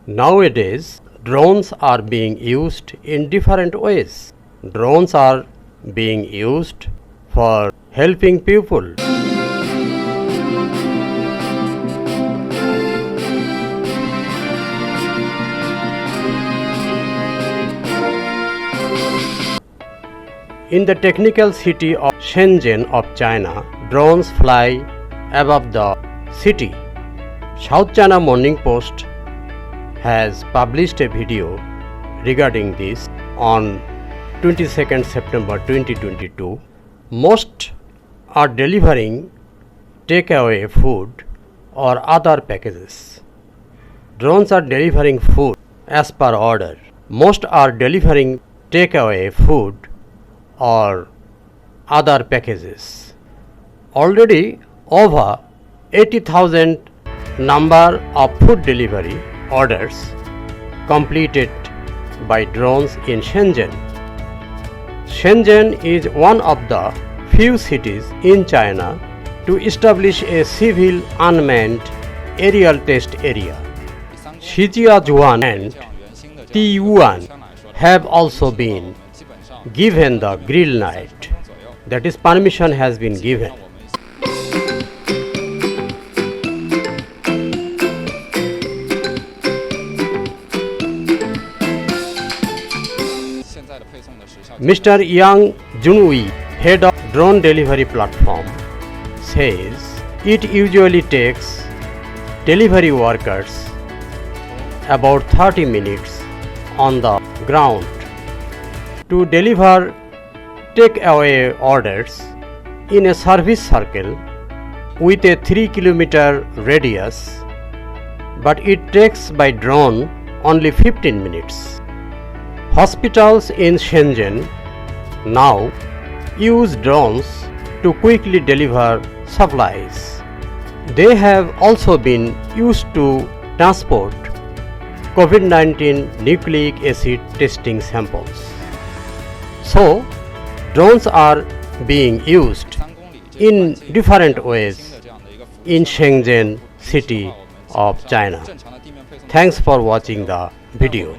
Nowadays, drones are being used in different ways. Drones are being used for helping people. In the technical city of Shenzhen of China, drones fly above the city. South China Morning Post has published a video regarding this on 22nd September 2022. Most are delivering takeaway food or other packages. Drones are delivering food as per order. Most are delivering takeaway food or other packages. Already over 80,000 number of food delivery orders completed by drones in Shenzhen. Shenzhen is one of the few cities in China to establish a civil unmanned aerial test area. Shijiazhuan and Tiyuan have also been given the green light, that is, permission has been given. Mr. Yang Junwei, head of drone delivery platform, says it usually takes delivery workers about 30 minutes on the ground to deliver takeaway orders in a service circle with a 3-kilometer radius, but it takes by drone only 15 minutes. Hospitals in Shenzhen now use drones to quickly deliver supplies. They have also been used to transport Covid-19 nucleic acid testing samples. So, drones are being used in different ways in Shenzhen city of China. Thanks for watching the video.